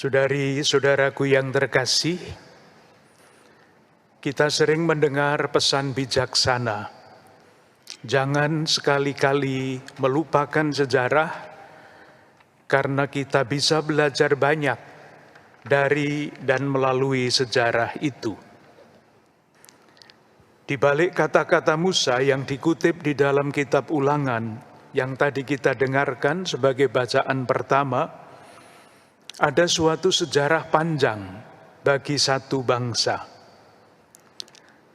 Saudari-saudaraku yang terkasih, kita sering mendengar pesan bijaksana. Jangan sekali-kali melupakan sejarah, karena kita bisa belajar banyak dari dan melalui sejarah itu. Di balik kata-kata Musa yang dikutip di dalam kitab Ulangan yang tadi kita dengarkan sebagai bacaan pertama, ada suatu sejarah panjang bagi satu bangsa.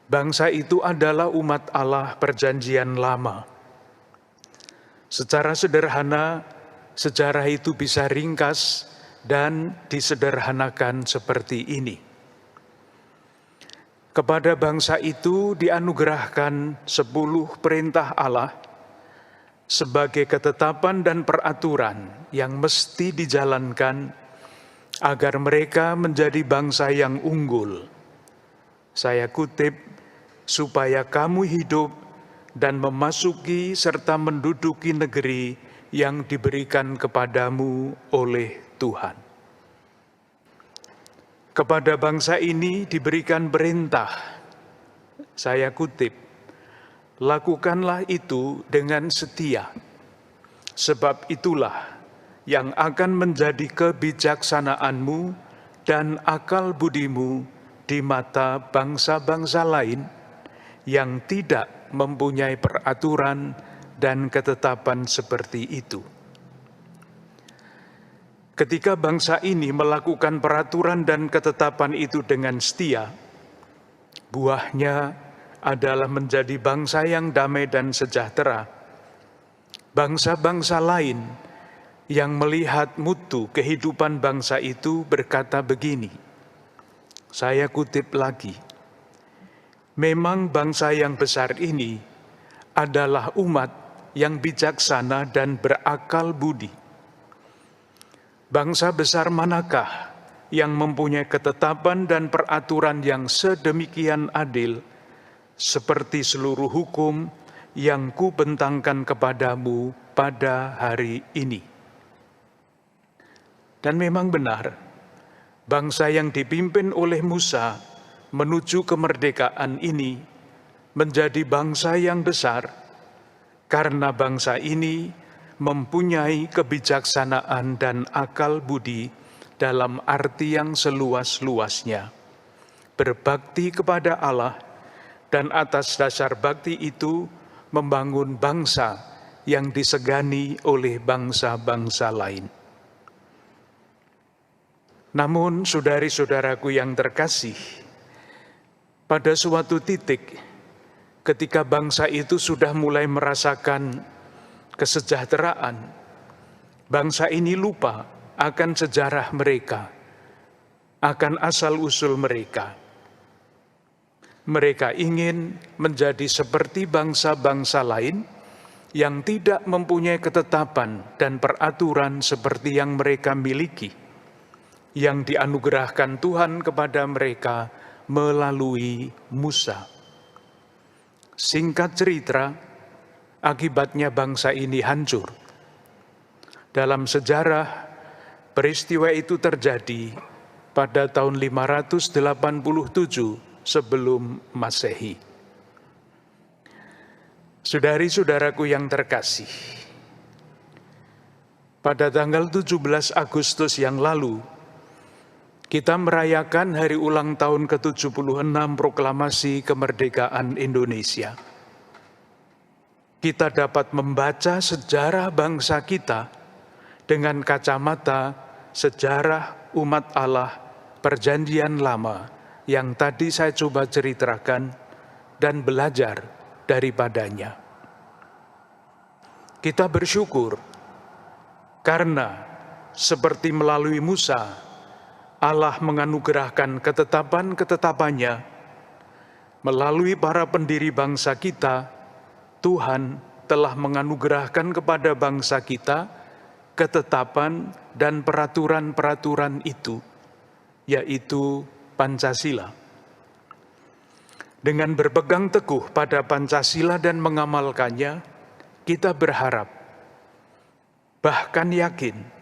Bangsa itu adalah umat Allah Perjanjian Lama. Secara sederhana, sejarah itu bisa ringkas dan disederhanakan seperti ini. Kepada bangsa itu dianugerahkan 10 perintah Allah sebagai ketetapan dan peraturan yang mesti dijalankan agar mereka menjadi bangsa yang unggul. Saya kutip, supaya kamu hidup dan memasuki serta menduduki negeri yang diberikan kepadamu oleh Tuhan. Kepada bangsa ini diberikan perintah, saya kutip, lakukanlah itu dengan setia, sebab itulah yang akan menjadi kebijaksanaanmu dan akal budimu di mata bangsa-bangsa lain yang tidak mempunyai peraturan dan ketetapan seperti itu. Ketika bangsa ini melakukan peraturan dan ketetapan itu dengan setia, buahnya adalah menjadi bangsa yang damai dan sejahtera. Bangsa-bangsa lain yang melihat mutu kehidupan bangsa itu berkata begini, saya kutip lagi, memang bangsa yang besar ini adalah umat yang bijaksana dan berakal budi. Bangsa besar manakah yang mempunyai ketetapan dan peraturan yang sedemikian adil seperti seluruh hukum yang kubentangkan kepadamu pada hari ini. Dan memang benar, bangsa yang dipimpin oleh Musa menuju kemerdekaan ini menjadi bangsa yang besar karena bangsa ini mempunyai kebijaksanaan dan akal budi dalam arti yang seluas-luasnya, berbakti kepada Allah, dan atas dasar bakti itu membangun bangsa yang disegani oleh bangsa-bangsa lain. Namun, saudari-saudaraku yang terkasih, pada suatu titik, ketika bangsa itu sudah mulai merasakan kesejahteraan, bangsa ini lupa akan sejarah mereka, akan asal-usul mereka. Mereka ingin menjadi seperti bangsa-bangsa lain yang tidak mempunyai ketetapan dan peraturan seperti yang mereka miliki, yang dianugerahkan Tuhan kepada mereka melalui Musa. Singkat cerita, akibatnya bangsa ini hancur. Dalam sejarah, peristiwa itu terjadi pada tahun 587 sebelum Masehi. Saudari-saudaraku yang terkasih, pada tanggal 17 Agustus yang lalu, kita merayakan hari ulang tahun ke-76 Proklamasi Kemerdekaan Indonesia. Kita dapat membaca sejarah bangsa kita dengan kacamata sejarah umat Allah Perjanjian Lama yang tadi saya coba ceritakan dan belajar daripadanya. Kita bersyukur karena seperti melalui Musa, Allah menganugerahkan ketetapan-ketetapannya melalui para pendiri bangsa kita. Tuhan telah menganugerahkan kepada bangsa kita ketetapan dan peraturan-peraturan itu, yaitu Pancasila. Dengan berpegang teguh pada Pancasila dan mengamalkannya, kita berharap, bahkan yakin,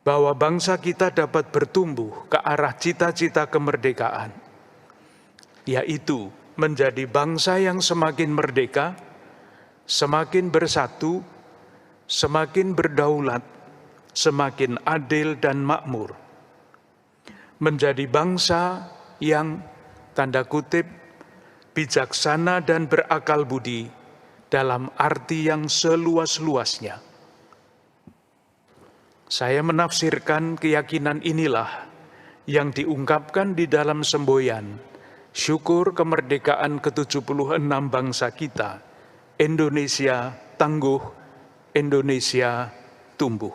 bahwa bangsa kita dapat bertumbuh ke arah cita-cita kemerdekaan, yaitu menjadi bangsa yang semakin merdeka, semakin bersatu, semakin berdaulat, semakin adil dan makmur. Menjadi bangsa yang, tanda kutip, bijaksana dan berakal budi dalam arti yang seluas-luasnya. Saya menafsirkan keyakinan inilah yang diungkapkan di dalam semboyan syukur kemerdekaan ke-76 bangsa kita, Indonesia tangguh, Indonesia tumbuh.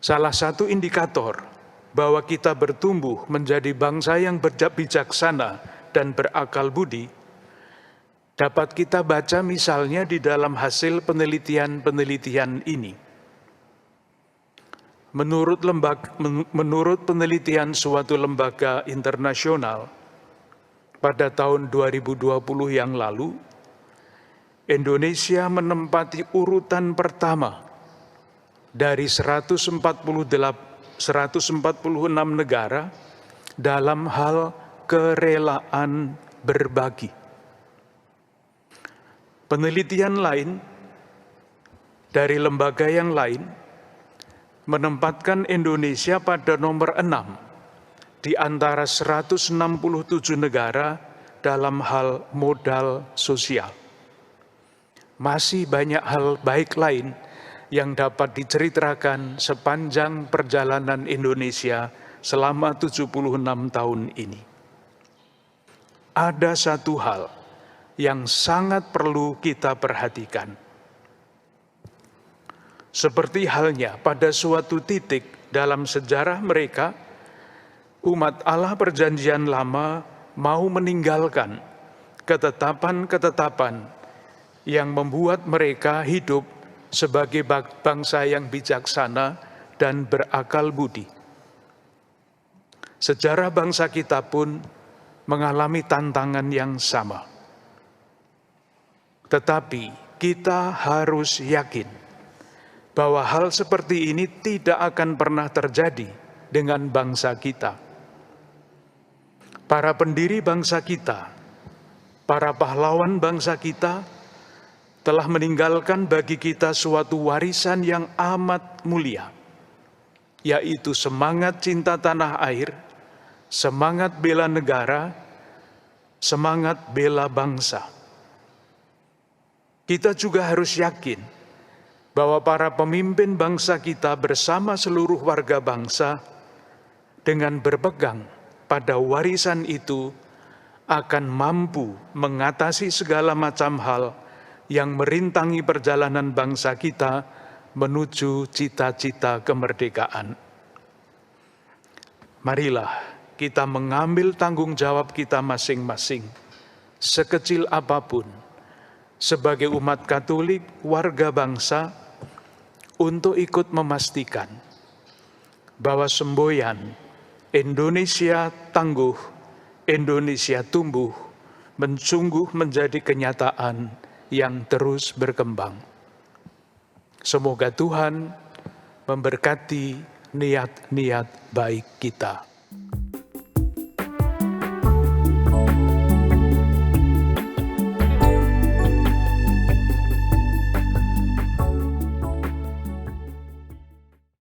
Salah satu indikator bahwa kita bertumbuh menjadi bangsa yang bijaksana dan berakal budi, dapat kita baca misalnya di dalam hasil penelitian-penelitian ini. Menurut penelitian suatu lembaga internasional, pada tahun 2020 yang lalu, Indonesia menempati urutan pertama dari 146 negara dalam hal kerelaan berbagi. Penelitian lain dari lembaga yang lain menempatkan Indonesia pada nomor 6 di antara 167 negara dalam hal modal sosial. Masih banyak hal baik lain yang dapat diceritakan sepanjang perjalanan Indonesia selama 76 tahun ini. Ada satu hal yang sangat perlu kita perhatikan. Seperti halnya pada suatu titik dalam sejarah mereka, umat Allah Perjanjian Lama mau meninggalkan ketetapan-ketetapan yang membuat mereka hidup sebagai bangsa yang bijaksana dan berakal budi. Sejarah bangsa kita pun mengalami tantangan yang sama. Tetapi kita harus yakin bahwa hal seperti ini tidak akan pernah terjadi dengan bangsa kita. Para pendiri bangsa kita, para pahlawan bangsa kita, telah meninggalkan bagi kita suatu warisan yang amat mulia, yaitu semangat cinta tanah air, semangat bela negara, semangat bela bangsa. Kita juga harus yakin bahwa para pemimpin bangsa kita bersama seluruh warga bangsa dengan berpegang pada warisan itu akan mampu mengatasi segala macam hal yang merintangi perjalanan bangsa kita menuju cita-cita kemerdekaan. Marilah kita mengambil tanggung jawab kita masing-masing, sekecil apapun, sebagai umat Katolik, warga bangsa, untuk ikut memastikan bahwa semboyan Indonesia tangguh, Indonesia tumbuh, sungguh menjadi kenyataan yang terus berkembang. Semoga Tuhan memberkati niat-niat baik kita.